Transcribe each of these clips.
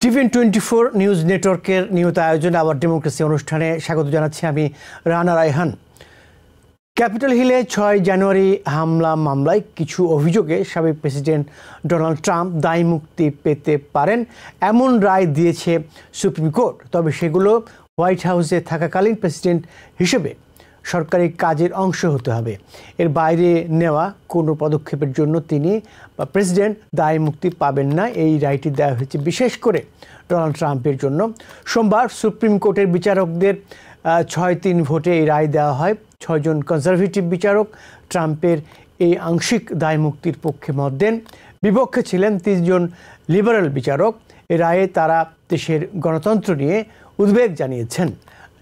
টিভিএন24 news নেটওয়ার্কের নিয়মিত আয়োজন আবার ডেমোক্রেসি অনুষ্ঠানে স্বাগত জানাচ্ছি আমি রানা রায়হান। ক্যাপিটল হিলে 6 জানুয়ারি হামলা মামলায় কিছু অভিযোগে সাবেক প্রেসিডেন্ট ডোনাল্ড ট্রাম্প দায় মুক্তি পেতে পারেন এমন রায় দিয়েছে সুপ্রিম কোর্ট। তবে সেগুলো হোয়াইট হাউসে থাকাকালীন প্রেসিডেন্ট হিসেবে সরকারি কাজের অংশ হতে হবে। এর বাইরে নেওয়া কোনো পদক্ষেপের জন্য তিনি বা প্রেসিডেন্ট দায় মুক্তি পাবেন না। এই রায়টি দেওয়া হয়েছে বিশেষ করে ডোনাল্ড ট্রাম্পের জন্য। সোমবার সুপ্রিম কোর্টের বিচারকদের 6-3 ভোটে এই রায় দেওয়া হয়। 6 জন কনজারভেটিভ বিচারক ট্রাম্পের এই আংশিক দায় মুক্তির পক্ষে মত দেন। বিপক্ষে ছিলেন 3 জন লিবারেল বিচারক। এই রায়ে তারা দেশের গণতন্ত্র নিয়ে উদ্বেগ জানিয়েছেন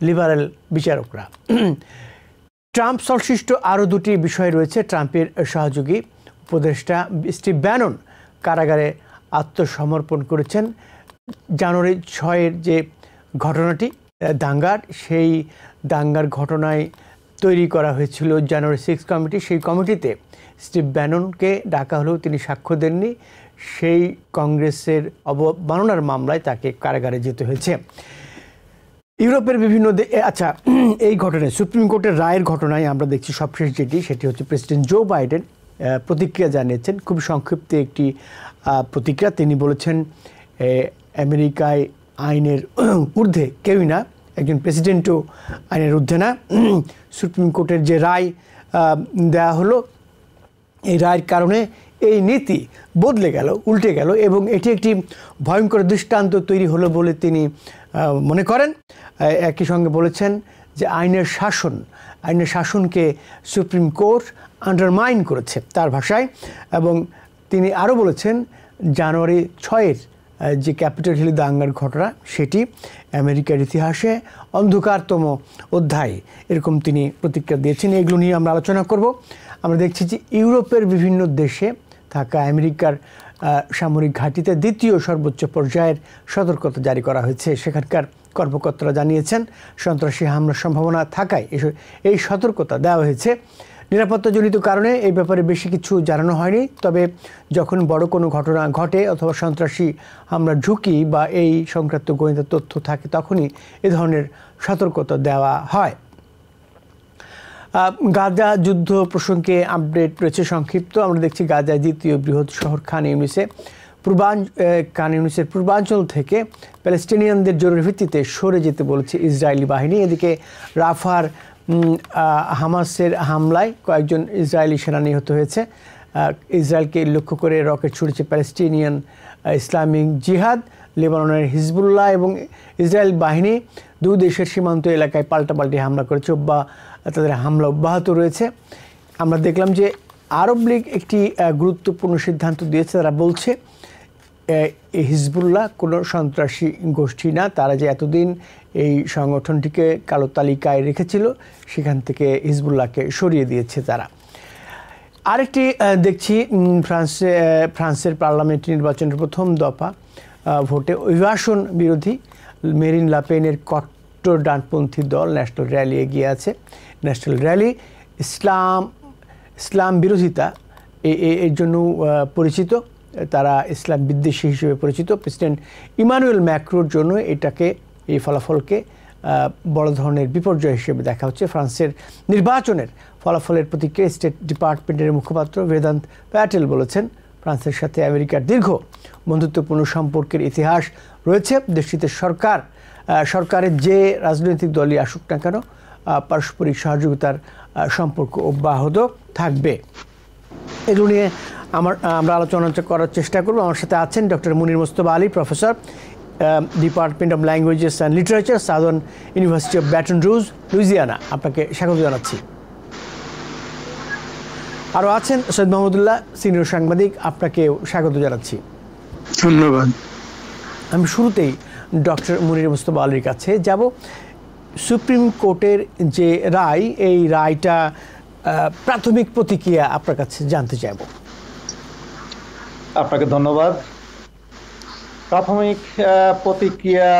লিবারেল বিচারকরা। ট্রাম্প সংশ্লিষ্ট আরও 2টি বিষয় রয়েছে। ট্রাম্পের সহযোগী উপদেষ্টা স্টিভ ব্যানন কারাগারে আত্মসমর্পণ করেছেন। জানুয়ারি 6-এর যে ঘটনাটি দাঙ্গার, সেই দাঙ্গার ঘটনায় তৈরি করা হয়েছিল জানুয়ারি 6 কমিটি। সেই কমিটিতে স্টিভ ব্যাননকে ডাকা হলেও তিনি সাক্ষ্য দেননি। সেই কংগ্রেসের অবমাননার মামলায় তাকে কারাগারে যেতে হয়েছে। ইউরোপের বিভিন্ন এই ঘটনায় সুপ্রিম কোর্টের রায়ের ঘটনায় আমরা দেখছি সবশেষ সেটি হচ্ছে প্রেসিডেন্ট জো বাইডেন প্রতিক্রিয়া জানিয়েছেন। খুব সংক্ষিপ্ত একটি প্রতিক্রিয়া। তিনি বলেছেন আমেরিকায় আইনের ঊর্ধ্বে কেউই না, একজন প্রেসিডেন্টও আইনের ঊর্ধ্বে না। সুপ্রিম কোর্টের যে রায় দেওয়া হলো, এই রায়ের কারণে এই নীতি বদলে গেল, উল্টে গেল এবং এটি একটি ভয়ঙ্কর দৃষ্টান্ত তৈরি হলো বলে তিনি মনে করেন। একই সঙ্গে বলেছেন যে আইনের শাসনকে সুপ্রিম কোর্ট আন্ডারমাইন করেছে তার ভাষায়। এবং তিনি আরও বলেছেন জানুয়ারি 6-এর যে ক্যাপিটল হিল দাঙ্গার ঘটনা সেটি আমেরিকার ইতিহাসে অন্ধকারতম অধ্যায়, এরকম তিনি প্রতিক্রিয়া দিয়েছেন। এগুলো নিয়ে আমরা আলোচনা করব। আমরা দেখছি যে ইউরোপের বিভিন্ন দেশে থাকা আমেরিকার সামরিক ঘাঁটিতে 2য় সর্বোচ্চ পর্যায়ের সতর্কতা জারি করা হয়েছে। সেখানকার কর্মকর্তারা জানিয়েছেন সন্ত্রাসী হামলার সম্ভাবনা থাকায় এই সতর্কতা দেওয়া হয়েছে। নিরাপত্তাজনিত কারণে এই ব্যাপারে বেশি কিছু জানানো হয়নি। তবে যখন বড় কোনো ঘটনা ঘটে অথবা সন্ত্রাসী হামলার ঝুঁকি বা এই সংক্রান্ত গোয়েন্দা তথ্য থাকে তখনই এ ধরনের সতর্কতা দেওয়া হয়। গাজা যুদ্ধ প্রসঙ্গে আপডেট রয়েছে সংক্ষিপ্ত। আমরা দেখছি গাজায় 2য় বৃহৎ শহর খান ইউনিসের পূর্বাঞ্চল থেকে প্যালেস্টিনিয়ানদের জরুরি ভিত্তিতে সরে যেতে বলেছে ইসরায়েলি বাহিনী। এদিকে রাফার হামাসের হামলায় কয়েকজন ইসরায়েলি সেনা নিহত হয়েছে। ইসরায়েলকে লক্ষ্য করে রকেট ছুড়েছে প্যালেস্টিনিয়ান ইসলামিক জিহাদ, লেবাননের হিজবুল্লাহ এবং ইসরায়েল বাহিনী 2 দেশের সীমান্ত এলাকায় পাল্টাপাল্টি হামলা করেছে বা তাদের হামলা অব্যাহত রয়েছে। আমরা দেখলাম যে আরব লীগ একটি গুরুত্বপূর্ণ সিদ্ধান্ত দিয়েছে। তারা বলছে হিজবুল্লাহ কোনো সন্ত্রাসী গোষ্ঠী না। তারা যে এতদিন এই সংগঠনটিকে কালো তালিকায় রেখেছিল সেখান থেকে হিজবুল্লাহকে সরিয়ে দিয়েছে তারা। আরেকটি দেখছি ফ্রান্সের পার্লামেন্ট নির্বাচনের প্রথম দফা ভোটে অভিবাসন বিরোধী মেরিন লাপেনের কট্টর ডানপন্থী দল ন্যাশনাল র্যালি এগিয়ে আছে। ন্যাশনাল র্যালি ইসলাম বিরোধিতা এর জন্য পরিচিত, তারা ইসলাম বিদ্বেষী হিসেবে পরিচিত। প্রেসিডেন্ট ইমানুয়েল ম্যাক্রোর জন্য এই ফলাফলকে বড় ধরনের বিপর্যয় হিসেবে দেখা হচ্ছে। ফ্রান্সের নির্বাচনের ফলাফলের প্রতিক্রিয়া স্টেট ডিপার্টমেন্টের মুখপাত্র বেদান্ত প্যাটেল বলেছেন ফ্রান্সের সাথে আমেরিকার দীর্ঘ বন্ধুত্বপূর্ণ সম্পর্কের ইতিহাস রয়েছে। দেশটিতে সরকারের যে রাজনৈতিক দলই আসুক না কেন পারস্পরিক সহযোগিতার সম্পর্ক অব্যাহত থাকবে। এগুলো নিয়ে আমরা আলোচনা করার চেষ্টা করব। আমার সাথে আছেন doctor Munir Mostafa Ali, professor, department of languages and literature, southern university of baton Ruj, Louisiana. আপনাকে স্বাগত জানাচ্ছি। আরও আছেন সৈয়দ মাহমুদুল্লাহ, সিনিয়র সাংবাদিক, আপনাকেও স্বাগত জানাচ্ছি। ধন্যবাদ। আমি শুরুতেই ডক্টর মুনির মোস্তফা আলীর কাছে যাব। সুপ্রিম কোর্টের যে রায়, এই রায়টা প্রাথমিক প্রতিক্রিয়া আপনার কাছে জানতে চাইব। আপনাকে ধন্যবাদ। প্রাথমিক প্রতিক্রিয়া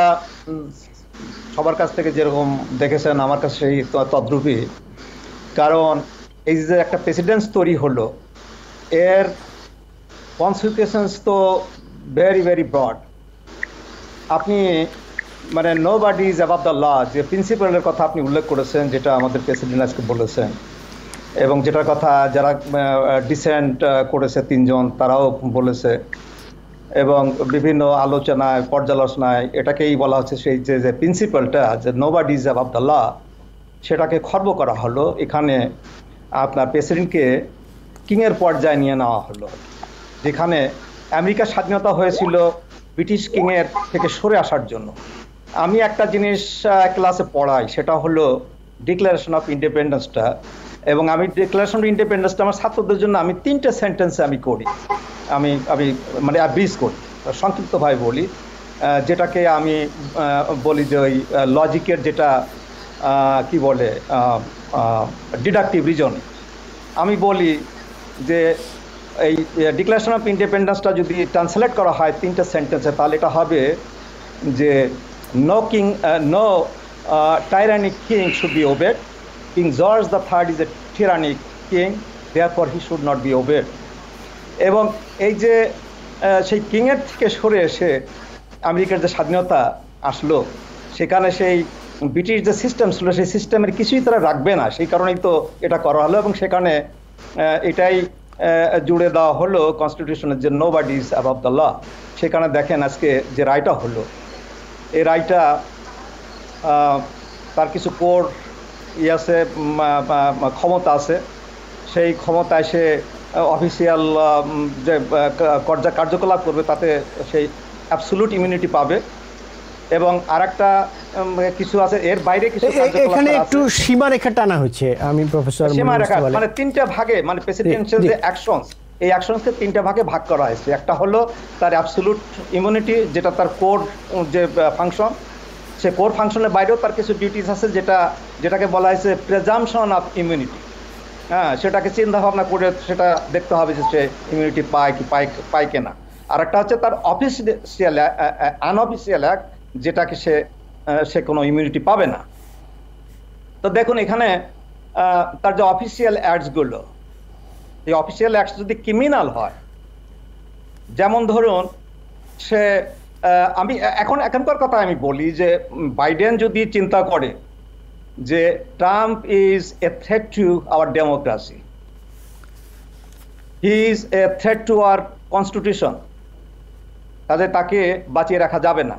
সবার কাছ থেকে যেরকম দেখেছেন আমার কাছে সেই তদ্রূপই। কারণ এই যে একটা প্রেসিডেন্স তৈরি হলো, এর কনসিকুয়েন্স তো ভেরি ভেরি ব্রড। আপনি মানে nobody is above the law যে প্রিন্সিপালের কথা আপনি উল্লেখ করেছেন, যেটা আমাদের প্রেসিডেন্ট আজকে বলেছেন, এবং যেটার কথা যারা ডিসেন্ট করেছে 3 জন তারাও বলেছে, এবং বিভিন্ন আলোচনায় পর্যালোচনায় এটাকেই বলা হচ্ছে সেই যে প্রিন্সিপালটা যে nobody is above the law, সেটাকে খর্ব করা হলো। এখানে আপনার প্রেসিডেন্টকে কিংয়ের পর্যায়ে নিয়ে নেওয়া হলো, যেখানে আমেরিকার স্বাধীনতা হয়েছিল ব্রিটিশ কিংয়ের থেকে সরে আসার জন্য। আমি একটা জিনিস ক্লাসে পড়াই, সেটা হলো ডিক্লারেশন অফ ইন্ডিপেন্ডেন্সটা, এবং আমি ডিক্লারেশন অফ ইন্ডিপেন্ডেন্সটা আমার ছাত্রদের জন্য আমি 3টে সেন্টেন্সে আমি করি, আমি মানে ব্রিজ করি, সংক্ষিপ্তভাবে বলি, যেটাকে আমি বলি যে ওই লজিকের যেটা কি বলে ডিডাকটিভ রিজনিং। আমি বলি যে এই ডিক্লারেশন অফ ইন্ডিপেন্ডেন্সটা যদি ট্রান্সলেট করা হয় 3টে সেন্টেন্সে, তাহলে এটা হবে যে no king, no tyrannic king should be obeyed, king George the third is a tyrannic king, therefore he should not be obeyed. এবং এই যে সেই কিংয়ের থেকে সরে এসে আমেরিকার যে স্বাধীনতা আসলো, সেখানে সেই ব্রিটিশ যে সিস্টেম ছিল সেই সিস্টেমের কিছুই তারা রাখবে না, সেই কারণেই তো এটা করা হলো। এবং সেখানে এটাই জুড়ে দেওয়া হলো কনস্টিটিউশনের যে nobody is above the law. সেখানে দেখেন আজকে যে রায়টা হলো, এই রায়টা তার কিছু কোর আছে, ক্ষমতা আছে, সেই ক্ষমতায় সে অফিসিয়াল যে কার্যকলাপ করবে তাতে সেই অ্যাবসোলিউট ইমিউনিটি পাবে। এবং আরেকটা কিছু আছে এর বাইরে কিছু এখানে একটু সীমারেখা টানা হচ্ছে। আমি প্রফেসর সীমারেখা মানে 3টে ভাগে, মানে প্রেসিডেন্সিয়াল যে অ্যাকশনস, এই অ্যাকশনসকে 3টে ভাগে ভাগ করা হয়েছে। একটা হলো তার অ্যাবসোলিউট ইমিউনিটি, যেটা তার কোর যে ফাংশন, সে কোর ফাংশনের বাইরেও তার কিছু ডিউটিস আছে, যেটাকে বলা হয়েছে প্রেজাম্পশন অফ ইমিউনিটি। হ্যাঁ, সেটাকে চিন্তা ভাবনা করে সেটা দেখতে হবে যে সে ইমিউনিটি পায় কিনা। আর একটা হচ্ছে তার অফিসিয়াল আনঅফিসিয়াল অ্যাক্ট, যেটাকে সে কোনো ইমিউনিটি পাবে না। তো দেখুন এখানে তার যে অফিসিয়াল অ্যাক্টসগুলো, এই অফিসিয়াল অ্যাক্টস যদি ক্রিমিনাল হয়, যেমন ধরুন সে আমি এখনকার কথা আমি বলি যে বাইডেন যদি চিন্তা করে যে Trump is a threat to our democracy, he is a threat to our constitution, তাহলে তাকে বাঁচিয়ে রাখা যাবে না,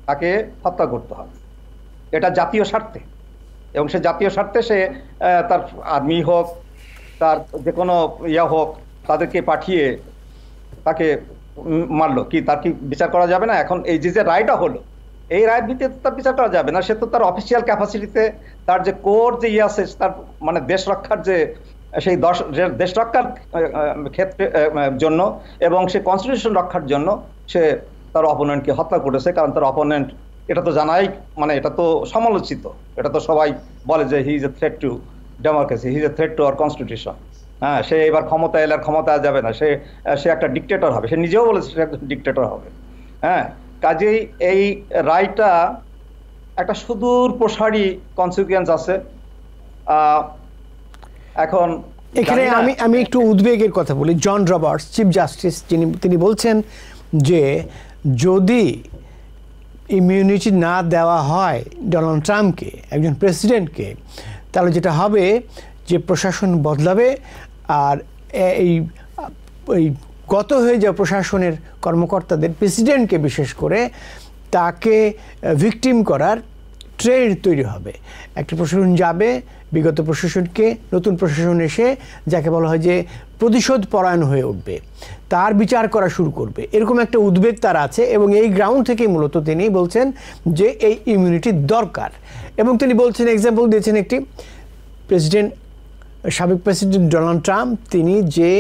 তাকে হত্যা করতে হবে। এটা জাতীয় স্বার্থে, এবং সে জাতীয় স্বার্থে সে তার আর্মি হোক, তার যে কোনো হোক, তাদেরকে পাঠিয়ে তাকে মারলো, কি তার কি বিচার করা যাবে না? এখন এই যে রায়টা হলো, এই রায়ের ভিত্তিতে তার বিচার করা যাবে না। সে তো তার অফিসিয়াল ক্যাপাসিটিতে তার যে কোর যে আছে, তার মানে দেশ রক্ষার যে সেই দেশ রক্ষার ক্ষেত্রে জন্য এবং সে কনস্টিটিউশন রক্ষার জন্য সে তার অপোনেন্টকে হত্যা করেছে। কারণ তার অপোনেন্ট, এটা তো জানাই, মানে এটা তো সমালোচিত, এটা তো সবাই বলে যে he is a threat to democracy, he is a threat to our constitution. হ্যাঁ, সে এবার ক্ষমতা এলে আর ক্ষমতা যাবে না, সে একটা ডিক্টেটর হবে, সে নিজেও বলেছে সে একটা ডিক্টেটর হবে। হ্যাঁ, কাজেই এই রায়টা একটা সুদূর প্রসারী কনসিকুয়েন্স আছে। এখন এখানে আমি একটু উদ্বেগের কথা বলি। জন রবার্টস, চিফ জাস্টিস, তিনি বলছেন যে যদি ইমিউনিটি না দেওয়া হয় ডোনাল্ড ট্রাম্পকে, একজন প্রেসিডেন্টকে, তাহলে যেটা হবে যে প্রশাসন বদলাবে, আর এই গত হয়ে যাওয়া প্রশাসনের কর্মকর্তাদের, প্রেসিডেন্টকে বিশেষ করে, তাকে ভিকটিম করার ট্রেন্ড তৈরি হবে। একটা প্রশাসন যাবে, বিগত প্রশাসনকে, নতুন প্রশাসন এসে যাকে বলা হয় যে প্রতিশোধ পরায়ণ হয়ে উঠবে, তার বিচার করা শুরু করবে, এরকম একটা উদ্বেগ তার আছে। এবং এই গ্রাউন্ড থেকেই মূলত তিনি বলছেন যে এই ইমিউনিটি দরকার। এবং তিনি বলছেন, এক্সাম্পল দিয়েছেন একটি, সাবেক প্রেসিডেন্ট ডোনাল্ড ট্রাম্প তিনি যে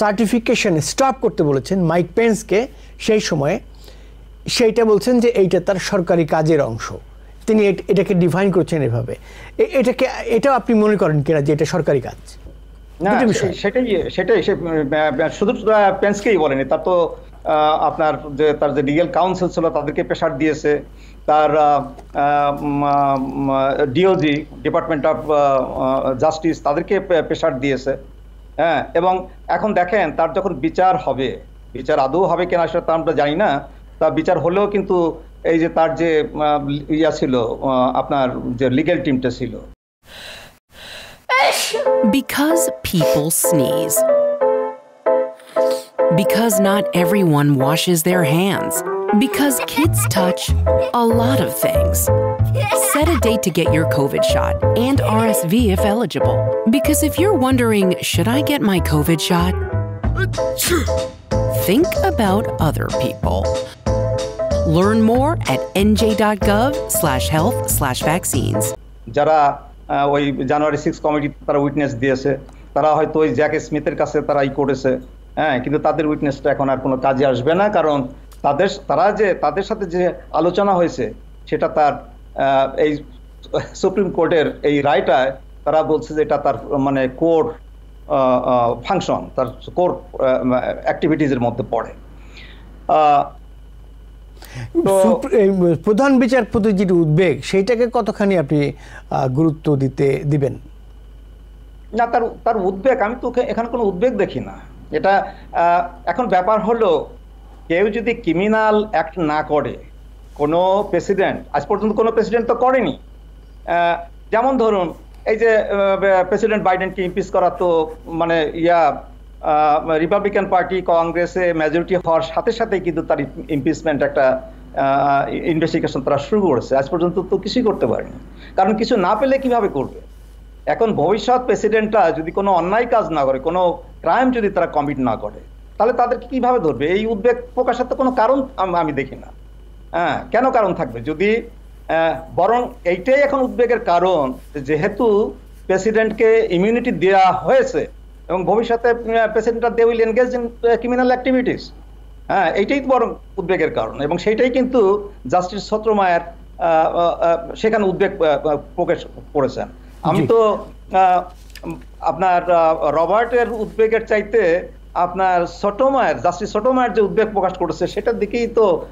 সার্টিফিকেশন স্টপ করতে বলেছেন মাইক পেন্সকে সেই সময়ে, সেইটা বলছেন যে এইটা তার সরকারি কাজের অংশ। তিনি এটাকে ডিফাইন করছেন এভাবে। এটাও আপনি মনে করেন কিনা যে এটা সরকারি কাজ? না, সেটাই শুধু পেন্সকেই বলেনি, তার তো আপনার যে তার যে লিগ্যাল কাউন্সিল ছিল তাদেরকে প্রেসার দিয়েছে, তার ডিওজি, ডিপার্টমেন্ট অফ জাস্টিস, তাদেরকে প্রেসার দিয়েছে। হ্যাঁ, এবং এখন দেখেন তার যখন বিচার হবে, বিচার আদৌ হবে কিনা সেটা আমরা জানি না, তার বিচার হলেও কিন্তু এই যে তার যে ইয়া ছিল আপনার যে লিগ্যাল টিমটা ছিল। Because people sneeze. Because not everyone washes their hands. Because kids touch a lot of things. Set a date to get your COVID shot and RSV if eligible. Because if you're wondering, should I get my COVID shot? Think about other people. Learn more at nj.gov/health/vaccines. যারা ওই জানুয়ারি 6 committee তারা witness দিয়েছে, তারা হয়তো ওই Jack স্মিথের কাছে তারা করেছে, হ্যাঁ, কিন্তু তাদের উইটনেসটা এখন আর কোনো কাজে আসবে না, কারণ তাদের সাথে যে আলোচনা হয়েছে সেটা তার এই সুপ্রিম কোর্টের এই রায়টায় তারা বলছে যে এটা তার মানে কোর ফাংশন, তার কোর অ্যাক্টিভিটিজের মধ্যে পড়ে। প্রধান বিচারপতির যে উদ্বেগ সেইটাকে কতখানি আপনি গুরুত্ব দিবেন? না, তার উদ্বেগ, আমি তো এখানে কোনো উদ্বেগ দেখি না। এটা এখন ব্যাপার হলো, কেউ যদি ক্রিমিনাল অ্যাক্ট না করে, কোনো প্রেসিডেন্ট, আজ পর্যন্ত কোনো প্রেসিডেন্ট তো করেনি। যেমন ধরুন এই যে প্রেসিডেন্ট বাইডেনকে ইমপিচ করা, তো মানে রিপাবলিকান পার্টি কংগ্রেসে মেজরিটি হওয়ার সাথে সাথেই কিন্তু তার ইমপিচমেন্ট একটা ইনভেস্টিগেশন তারা শুরু করেছে। আজ পর্যন্ত তো কিছুই করতে পারেনি, কারণ কিছু না পেলে কিভাবে করবে। এখন ভবিষ্যৎ প্রেসিডেন্টরা যদি কোনো অন্যায় কাজ না করে, কোনো ক্রাইম যদি তারা কমিট না করে, তাহলে তাদেরকে কিভাবে ধরবে? এই উদ্বেগ প্রকাশের তো কোনো কারণ আমি দেখি না। হ্যাঁ, কেন কারণ থাকবে? যদি বরং এইটাই এখন উদ্বেগের কারণ, যেহেতু প্রেসিডেন্টকে ইমিউনিটি দেওয়া হয়েছে এবং ভবিষ্যতে প্রেসিডেন্টরা they will engage in criminal activities. হ্যাঁ, এইটাই বরং উদ্বেগের কারণ, এবং সেইটাই কিন্তু জাস্টিস ছত্রমায়ের সেখানে উদ্বেগ প্রকাশ করেছেন। আমি তো আপনার রবার্টের উদ্বেগের চাইতে আপনার জাস্টিস সোটোমায়ের যে উদ্বেগ প্রকাশ করেছে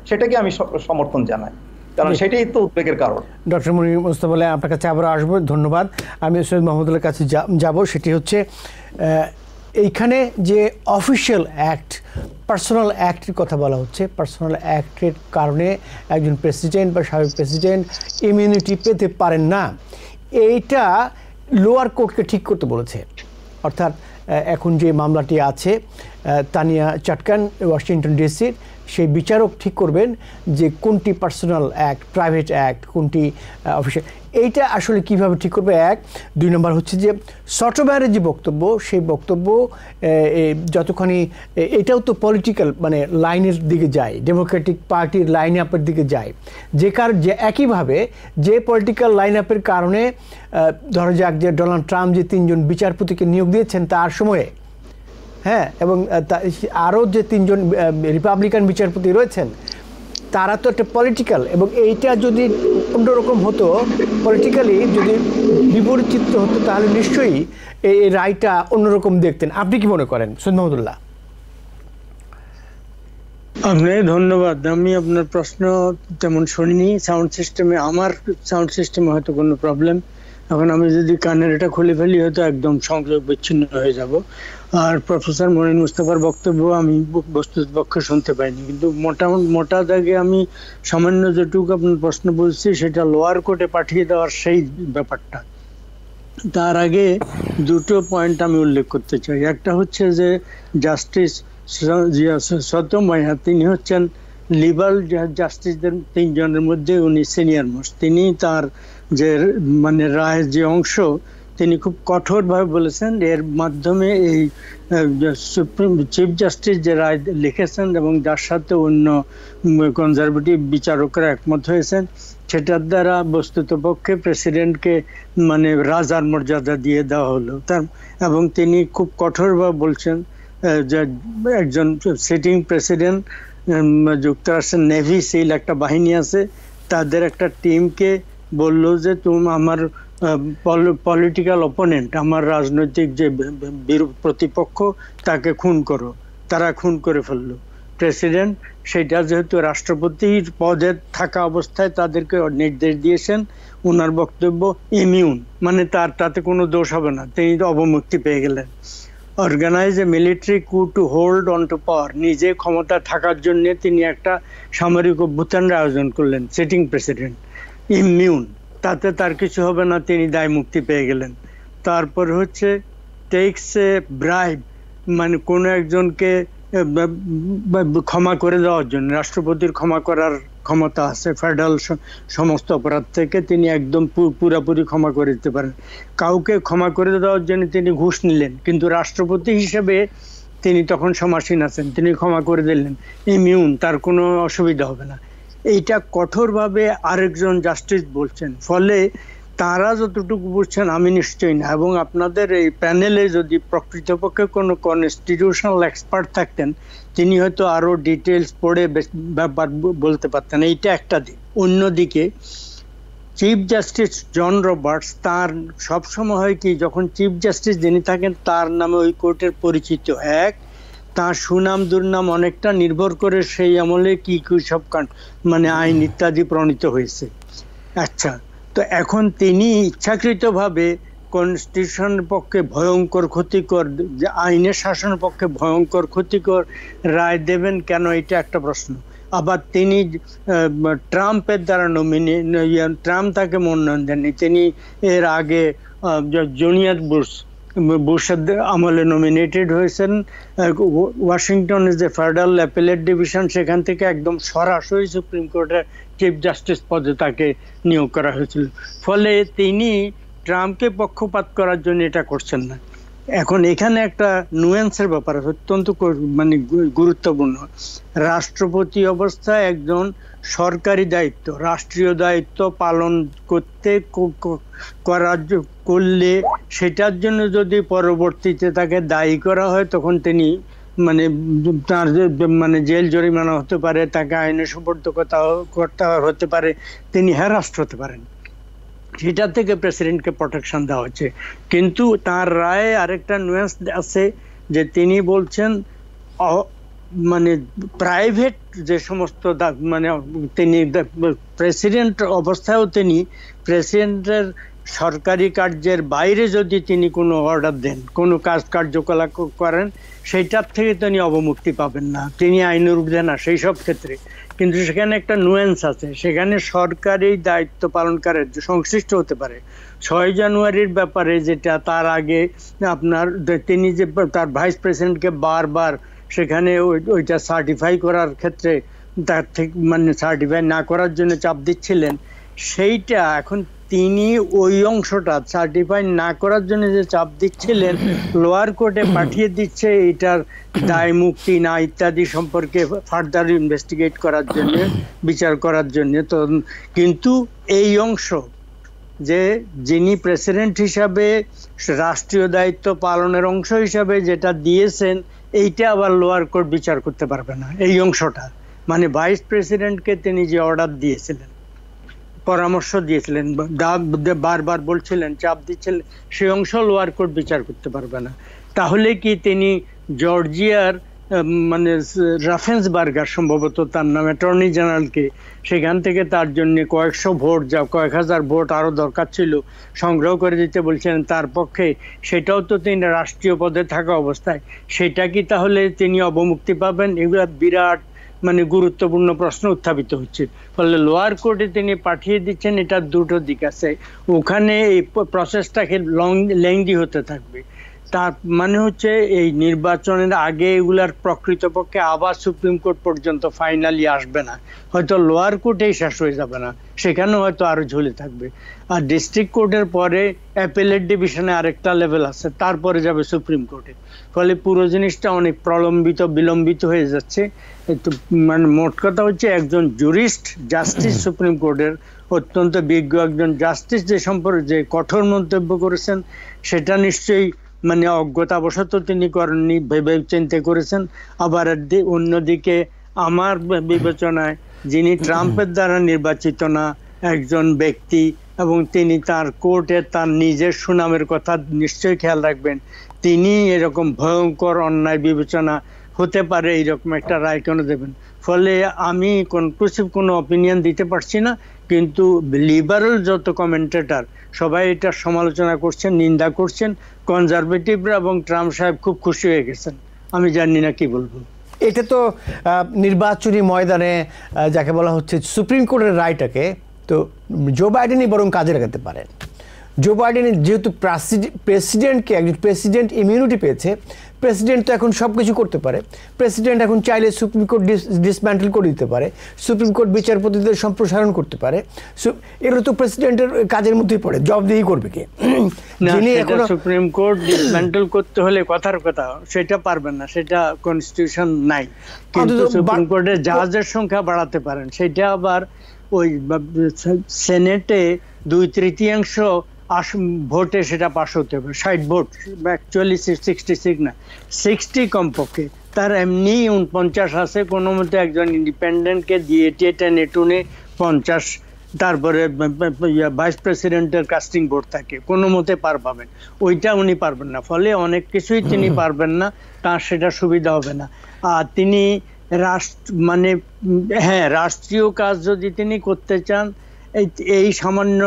সেটাকে আমি সমর্থন জানাই, কারণ সেটাই তো উদ্বেগের কারণ। ডক্টর মনির মোস্তফা আপনার কাছে আবার আসবো, ধন্যবাদ। আমি সৈয়দ মাহমুদুল্লাহর কাছে যাব, সেটি হচ্ছে এইখানে যে অফিসিয়াল অ্যাক্ট, পার্সোনাল অ্যাক্টের কথা বলা হচ্ছে, পার্সোনাল অ্যাক্টের কারণে একজন প্রেসিডেন্ট বা সাবেক প্রেসিডেন্ট ইমিউনিটি পেতে পারেন না, এইটা লোয়ার কোর্টকে ঠিক করতে বলেছে। অর্থাৎ এখন যে মামলাটি আছে তানিয়া চাটকান ওয়াশিংটন ডিসির, সেই বিচারক ঠিক করবেন যে কোনটি পার্সোনাল অ্যাক্ট, প্রাইভেট অ্যাক্ট, কোনটি অফিসিয়াল। এইটা আসলে কিভাবে ঠিক করবে? এক, দুই নম্বর হচ্ছে যে সটোমায়ের যে বক্তব্য, সেই বক্তব্য যতখানি এটাও তো পলিটিক্যাল মানে লাইনের দিকে যায়, ডেমোক্রেটিক পার্টির লাইন আপের দিকে যায়, যে একইভাবে যে পলিটিক্যাল লাইন আপের কারণে ধরা যাক যে ডোনাল্ড ট্রাম্প যে 3 জন বিচারপতিকে নিয়োগ দিয়েছেন তার সময়ে, হ্যাঁ, এবং আরও যে 3 জন রিপাবলিকান বিচারপতি রয়েছেন, তারা তো একটা পলিটিক্যাল, এবং এইটা যদি অন্যরকম হতো, পলিটিক্যালি যদি বিপরীত চিত্র হতো, তাহলে নিশ্চয়ই এই রায়টা অন্যরকম দেখতেন। আপনি কি মনে করেন সৈয়দ মাহমুদুল্লাহ? আপনাকে ধন্যবাদ। আমি আপনার প্রশ্ন তেমন শুনিনি। আমার সাউন্ড সিস্টেমে হয়তো কোনো প্রবলেম। এখন আমি যদি কানের এটা খুলে ফেলি হয়তো একদম সংযোগ বিচ্ছিন্ন হয়ে যাব। আর প্রফেসর মনির মুস্তাফার বক্তব্য আমি বস্তুতপক্ষে শুনতে পাইনি, কিন্তু মোটা দাগে আমি সামান্য যেটুকু আপনার প্রশ্ন বলছি সেটা লোয়ার কোর্টে পাঠিয়ে দেওয়ার সেই ব্যাপারটা। তার আগে দুটো পয়েন্ট আমি উল্লেখ করতে চাই। একটা হচ্ছে যে জাস্টিস সোটোমায়া, তিনি হচ্ছেন লিবারাল জাস্টিসদের 3 জনের মধ্যে উনি সিনিয়র মোস্ট। তিনি তার যে মানে রায়ের যে অংশ তিনি খুব কঠোরভাবে বলেছেন, এর মাধ্যমে এই সুপ্রিম চিফ জাস্টিস যে রায় লিখেছেন এবং যার সাথে অন্য কনজারভেটিভ বিচারকরা একমত হয়েছেন, সেটার দ্বারা বস্তুতপক্ষে প্রেসিডেন্টকে মানে রাজার মর্যাদা দিয়ে দেওয়া হলো। এবং তিনি খুব কঠোরভাবে বলছেন যে একজন সিটিং প্রেসিডেন্ট, যুক্তরাষ্ট্রের নেভি সিল একটা বাহিনী আছে, তাদের একটা টিমকে বললো যে তুমি আমার পলিটিক্যাল অপোনেন্ট, আমার রাজনৈতিক যে প্রতিপক্ষ, তাকে খুন করো। তারা খুন করে ফেললো। প্রেসিডেন্ট সেটা যেহেতু রাষ্ট্রপতির পদে থাকা অবস্থায় তাদেরকে নির্দেশ দিয়েছেন, ওনার বক্তব্য ইমিউন, মানে তাতে কোনো দোষ হবে না, তিনি অবমুক্তি পেয়ে গেলেন। অর্গানাইজ এ মিলিটারি কু টু হোল্ড অন টু পাওয়ার, নিজে ক্ষমতা থাকার জন্য তিনি একটা সামরিক অভ্যুত্থানের আয়োজন করলেন, সিটিং প্রেসিডেন্ট ইমিউন, তাতে তার কিছু হবে না, তিনি দায় মুক্তি পেয়ে গেলেন। তারপর হচ্ছে টেক্স এ ব্রাইব, মানে কোনো একজনকে ক্ষমা করে দেওয়ার জন্য, রাষ্ট্রপতির ক্ষমা করার ক্ষমতা আছে ফেডারেল সমস্ত অপরাধ থেকে, তিনি একদম পুরোপুরি ক্ষমা করে দিতে পারেন। কাউকে ক্ষমা করে দেওয়ার জন্য তিনি ঘুষ নিলেন, কিন্তু রাষ্ট্রপতি হিসেবে তিনি তখন সমাসীন আছেন, তিনি ক্ষমা করে দিলেন, ইমিউন, তার কোনো অসুবিধা হবে না। এইটা কঠোরভাবে আরেকজন জাস্টিস বলছেন, ফলে তারা যতটুকু বুঝছেন আমি নিশ্চয়ই না। এবং আপনাদের এই প্যানেলে যদি প্রকৃতপক্ষে কোনো কনস্টিটিউশনাল এক্সপার্ট থাকতেন, তিনি হয়তো আরো ডিটেলস পড়ে ব্যাপার বলতে পারতেন। এইটা একটা দিক। অন্যদিকে চিফ জাস্টিস জন রবার্টস, তার সবসময় হয় কি, যখন চিফ জাস্টিস যিনি থাকেন তার নামে ওই কোর্টের পরিচিত, এক তার সুনাম দুর্নাম অনেকটা নির্ভর করে সেই আমলে কি কি সব মানে আইন ইত্যাদি প্রণীত হয়েছে। আচ্ছা, তো এখন তিনি ইচ্ছাকৃতভাবে কনস্টিটিউশনের পক্ষে ভয়ঙ্কর ক্ষতিকর, আইনের শাসনের পক্ষে ভয়ঙ্কর ক্ষতিকর রায় দেবেন কেন, এটা একটা প্রশ্ন। আবার তিনি ট্রাম্পের দ্বারা ট্রাম্প তাকে মনোনয়ন দেননি, তিনি এর আগে জুনিয়র বুশের আমলে নমিনেটেড হয়েছেন। Washington is a federal appellate division, সেখান থেকে একদম সরাসরি সুপ্রিম কোর্টের চিফ জাস্টিস পদে তাকে নিয়োগ করা হয়েছিল। ফলে তিনি ট্রাম্পকে পক্ষপাত করার জন্য এটা করছেন না। এখন এখানে একটা নুয়েন্সের ব্যাপার অত্যন্ত মানে গুরুত্বপূর্ণ। রাষ্ট্রপতি অবস্থায় একজন সরকারি দায়িত্ব, রাষ্ট্রীয় দায়িত্ব পালন করলে সেটার জন্য যদি পরবর্তীতে তাকে দায়ী করা হয়, তখন তিনি মানে তার মানে জেল জরিমানা হতে পারে, তাকে আইনে সুপর্দ করতে হতে পারে, তিনি হ্যারাস্ট হতে পারেন। সেটা থেকে প্রেসিডেন্টকে প্রোটেকশন দেওয়া হচ্ছে। কিন্তু তার রায়ে আরেকটা নুয়েন্স আছে, যে তিনি বলছেন মানে প্রাইভেট যে সমস্ত মানে তিনি প্রেসিডেন্ট অবস্থায়ও তিনি প্রেসিডেন্টের সরকারি কার্যের বাইরে যদি তিনি কোনো অর্ডার দেন, কোনো কার্যকলাপ করেন, সেইটার থেকে তিনি অবমুক্তি পাবেন না, তিনি আইনের ঊর্ধ্বে না সেই সব ক্ষেত্রে। কিন্তু সেখানে একটা নুয়েন্স আছে, সেখানে সরকারি দায়িত্ব পালনকারী সংশ্লিষ্ট হতে পারে। 6 জানুয়ারির ব্যাপারে যেটা, তার আগে আপনার তিনি যে তার ভাইস প্রেসিডেন্টকে বারবার সেখানে ওইটা সার্টিফাই করার ক্ষেত্রে তার থেকে মানে সার্টিফাই না করার জন্য চাপ দিচ্ছিলেন, সেইটা এখন তিনি ওই অংশটা সার্টিফাই না করার জন্য যে চাপ দিচ্ছিলেন লোয়ার কোর্টে পাঠিয়ে দিচ্ছে, এটার দায় মুক্তি না ইত্যাদি সম্পর্কে ফার্দার ইনভেস্টিগেট করার জন্য, বিচার করার জন্য। তো কিন্তু এই অংশ যে যিনি প্রেসিডেন্ট হিসাবে রাষ্ট্রীয় দায়িত্ব পালনের অংশ হিসাবে যেটা দিয়েছেন, এইটা আবার লোয়ার কোর্ট বিচার করতে পারবে না। এই অংশটা মানে ভাইস প্রেসিডেন্টকে তিনি যে অর্ডার দিয়েছিলেন, পরামর্শ দিয়েছিলেন, বারবার বলছিলেন, চাপ দিচ্ছিলেন, সেই অংশ লোয়ার কোর্ট বিচার করতে পারবে না। তাহলে কি তিনি জর্জিয়ার মানে রাফেন্সবার্গার সম্ভবত তার নাম, অ্যাটর্নি জেনারেলকে সেখান থেকে তার জন্য কয়েকশো ভোট, যা কয়েক হাজার ভোট আরো দরকার ছিল, সংগ্রহ করে দিতে বলছিলেন তার পক্ষে, সেটাও তো তিনি রাষ্ট্রীয় পদে থাকা অবস্থায়, সেটা কি তাহলে তিনি অবমুক্তি পাবেন? এগুলা বিরাট মানে গুরুত্বপূর্ণ প্রশ্ন উত্থাপিত হচ্ছে। ফলে লোয়ার কোর্টে তিনি পাঠিয়ে দিচ্ছেন, এটা দুটো দিক আছে। ওখানে এই প্রসেসটাকে লেংদি হতে থাকবে। তার মানে হচ্ছে এই নির্বাচনের আগে এগুলার প্রকৃতপক্ষে আবার সুপ্রিম কোর্ট পর্যন্ত ফাইনালি আসবে না, হয়তো লোয়ার কোর্টেই শেষ হয়ে যাবে না, সেখানেও হয়তো আরো ঝুলে থাকবে। আর ডিস্ট্রিক্ট কোর্টের পরে অ্যাপেলেট ডিভিশনে আরেকটা লেভেল আছে, তারপরে যাবে সুপ্রিম কোর্টে। ফলে পুরো জিনিসটা অনেক বিলম্বিত হয়ে যাচ্ছে। মানে মোট কথা হচ্ছে একজন জুরিস্ট জাস্টিস সুপ্রিম কোর্টের অত্যন্ত বিজ্ঞ একজন জাস্টিস যে সম্পর্কে যে কঠোর মন্তব্য করেছেন, সেটা নিশ্চয়ই মানে অজ্ঞতাবশত তিনি করেননি, ভেবে চিন্তে করেছেন। আবার অন্যদিকে আমার বিবেচনায় যিনি ট্রাম্পের দ্বারা নির্বাচিত না একজন ব্যক্তি, এবং তিনি তার কোর্টে তার নিজের সুনামের কথা নিশ্চয়ই খেয়াল রাখবেন, তিনি এরকম ভয়ঙ্কর অন্যায় বিবেচনা হতে পারে এইরকম একটা রায় কেন দেবেন? ফলে আমি কনক্লুসিভ কোনো অপিনিয়ন দিতে পারছি না, কিন্তু লিবারেল যত কমেন্টেটর সবাই এটা সমালোচনা করছেন, নিন্দা করছেন। কনজারভেটিভরা এবং ট্রাম্প সাহেব খুব খুশি হয়ে গেছেন। আমি জানি না কি বলবো। এটা তো নির্বাচনী ময়দানে যাকে বলা হচ্ছে সুপ্রিম কোর্টের রায়টাকে তো জো বাইডেনই বরং কাজে লাগাতে পারেন। জো বাইডেন যেহেতু প্রেসিডেন্টকে একজন প্রেসিডেন্ট ইমিউনিটি পেয়েছে, প্রেসিডেন্ট তো এখন সব কিছু করতে পারে। প্রেসিডেন্ট এখন চাইলে সুপ্রিম কোর্ট ডিসম্যান্টেল করে দিতে পারে, সুপ্রিম কোর্ট বিচারপতিদের সম্প্রসারণ করতে পারে। এগুলো তো প্রেসিডেন্টের কাজের মধ্যেই পড়ে, জবাবদিহি করবে কে? সুপ্রিম কোর্ট ডিসম্যান্টেল করতে হলে কথার কথা সেটা পারবেন না, সেটা কনস্টিটিউশন নাই। কিন্তু সুপ্রিম কোর্টের জাহাজের সংখ্যা বাড়াতে পারেন, সেটা আবার ওই সেনেটে 2/3 ভোটে সেটা পাস হতে হবে। 60 ভোট, অ্যাকচুয়ালি 66 না, 60 কমপক্ষে। তার এমনি 49 আছে, কোনো মতে একজন ইন্ডিপেন্ডেন্টকে দিয়ে টেনে টুনে 50, তারপরে ভাইস প্রেসিডেন্টের কাস্টিং ভোট থাকে, কোনো মতে পার পাবেন। ওইটা উনি পারবেন না, ফলে অনেক কিছুই তিনি পারবেন না, তার সেটা সুবিধা হবে না। আর তিনি মানে হ্যাঁ, রাষ্ট্রীয় কাজ যদি তিনি করতে চান, এই সামান্য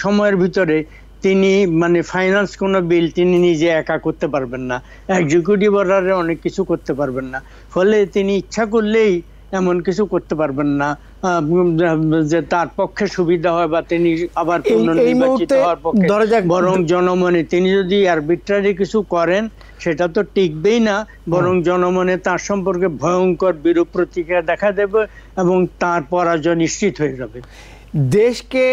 সময়ের ভিতরে তিনি মানে ফাইন্যান্স কোনো বিল তিনি নিজে একা করতে পারবেন না, এক্সিকিউটিভ অর্ডারে অনেক কিছু করতে পারবেন না। ফলে তিনি ইচ্ছা করলেই এমন কিছু করতে পারবেন না যে তার পক্ষে সুবিধা হয় বা তিনি আবার পুনর্নির্বাচিত হওয়ার পক্ষে। বরং জনমনে তিনি যদি আরবিট্রারি কিছু করেন সেটা তো টিকবেই না, বরং জনমনে তার সম্পর্কে ভয়ঙ্কর বিরূপ প্রতিক্রিয়া দেখা দেবে এবং তার পরাজয় নিশ্চিত হয়ে যাবে। দেশকে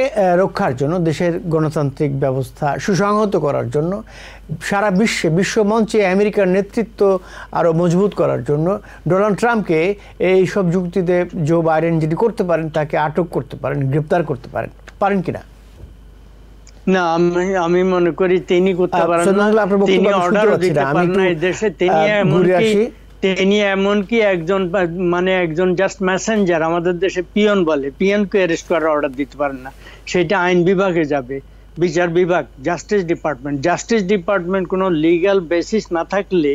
রক্ষার জন্য, দেশের গণতান্ত্রিক ব্যবস্থা সুসংহত করার জন্য, সারা বিশ্ব মঞ্চে আমেরিকার নেতৃত্ব আরও মজবুত করার জন্য ডোনাল্ড ট্রাম্পকে এই সব যুক্তিতে জো বাইডেন যদি করতে পারেন, তাকে আটক করতে পারেন, গ্রেপ্তার করতে পারেন কিনা? না, আমি মনে করি তিনি করতে পারেন না, তিনি অর্ডারও দিতে পারেন না এই দেশে। তিনি এমনকি একজন জাস্ট মেসেঞ্জার, আমাদের দেশে পিয়ন বলে, পিয়নকে অ্যারেস্ট করার অর্ডার দিতে পারেন না। সেটা আইন বিভাগে যাবে, বিচার বিভাগ, জাস্টিস ডিপার্টমেন্ট কোনো লিগ্যাল বেসিস না থাকলে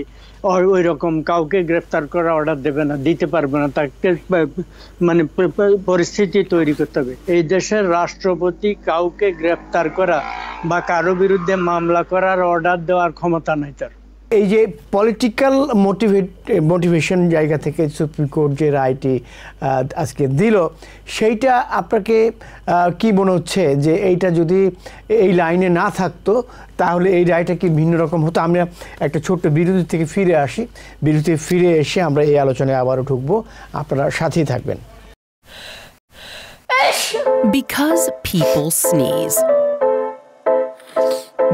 ওই রকম কাউকে গ্রেফতার করার অর্ডার দেবে না, দিতে পারবে না। তাকে মানে পরিস্থিতি তৈরি করতে হবে। এই দেশের রাষ্ট্রপতি কাউকে গ্রেফতার করা বা কারো বিরুদ্ধে মামলা করার অর্ডার দেওয়ার ক্ষমতা নাই তার। এই যে পলিটিক্যাল মোটিভেশন জায়গা থেকে সুপ্রিম কোর্ট যে রায়টি আজকে দিল, সেইটা আপনাকে কি মনে হচ্ছে যে এইটা যদি এই লাইনে না থাকতো তাহলে এই রায়টা কি ভিন্ন রকম হতো? আমরা একটা ছোট্ট বিরতি থেকে ফিরে আসি, বিরতি ফিরে এসে আমরা এই আলোচনায় আবারও ঢুকবো, আপনারা সাথেই থাকবেন। Because people sneeze.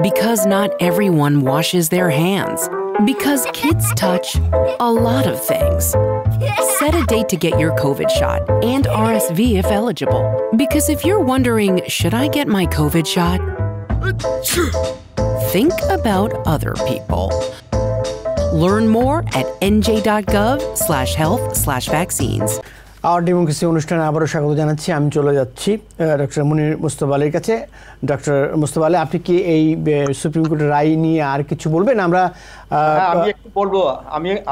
Because not everyone washes their hands. Because kids touch a lot of things. Set a date to get your COVID shot and RSV if eligible. Because if you're wondering, should I get my COVID shot? Think about other people. Learn more at nj.gov/health/vaccines. Hour democracy অনুষ্ঠানে আবারও স্বাগত জানাচ্ছি। আমি চলে যাচ্ছি doctor মুনির মুস্তফা আলীর কাছে। Doctor Mustafa Ali, আপনি কি এই সুপ্রিম কোর্টের রায় নিয়ে আর কিছু বলবেন?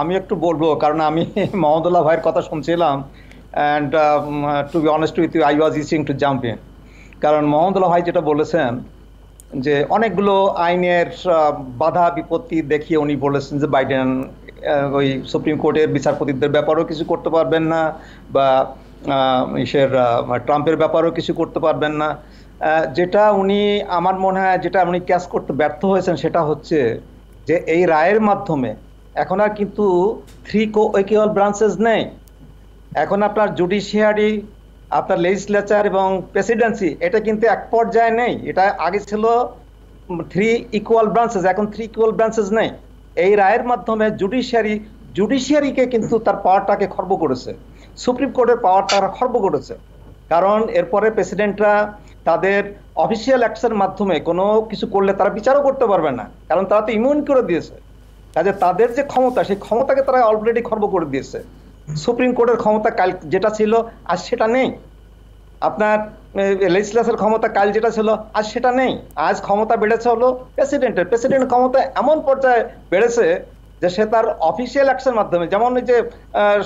আমি একটু বলবো কারণ আমি মহমদুল্লাহ ভাইয়ের কথা শুনছিলাম, and to be honest with you, I was itching to jump in. কারণ মহমদুল্লাহ ভাই যেটা বলেছেন যে অনেকগুলো আইনের বাধা বিপত্তি দেখিয়ে উনি বলেছেন যে বাইডেন ওই সুপ্রিম কোর্টের বিচারপতিদের ব্যাপারেও কিছু করতে পারবেন না, বা ট্রাম্পের ব্যাপারেও কিছু করতে পারবেন না। যেটা উনি, আমার মনে হয় যেটা উনি ক্যাচ করতে ব্যর্থ হয়েছেন সেটা হচ্ছে যে এই রায়ের মাধ্যমে এখন আর কিন্তু 3 co-equal ব্রাঞ্চেস নেই। এখন আপনার জুডিশিয়ারি, আপনার লেজিসলেচার এবং প্রেসিডেন্সি, এটা কিন্তু এক পর্যায়ে নেই। এটা আগে ছিল 3 equal ব্রাঞ্চেস, এখন 3 equal ব্রাঞ্চেস নেই। এই রায়ের মাধ্যমে জুডিশিয়ারিকে কিন্তু তার পাওয়ারটাকে খর্ব করেছে, সুপ্রিম কোর্টের পাওয়ারটা খর্ব করেছে। কারণ এরপরে প্রেসিডেন্টরা তাদের অফিসিয়াল অ্যাকশনের মাধ্যমে কোনো কিছু করলে তারা বিচারও করতে পারবে না, কারণ তারা তো ইমিউন করে দিয়েছে। কাজে তাদের যে ক্ষমতা, সেই ক্ষমতাকে তারা অলরেডি খর্ব করে দিয়েছে। সুপ্রিম কোর্টের ক্ষমতা কাল যেটা ছিল আজ সেটা নেই, আপনার লেজিসলেচার ক্ষমতা কাল যেটা ছিল আজ সেটা নেই। আজ ক্ষমতা বেড়েছে হলো প্রেসিডেন্টের। প্রেসিডেন্ট ক্ষমতা এমন পর্যায়ে বেড়েছে যে সে তার অফিসিয়াল অ্যাকশনের মাধ্যমে, যেমন এই যে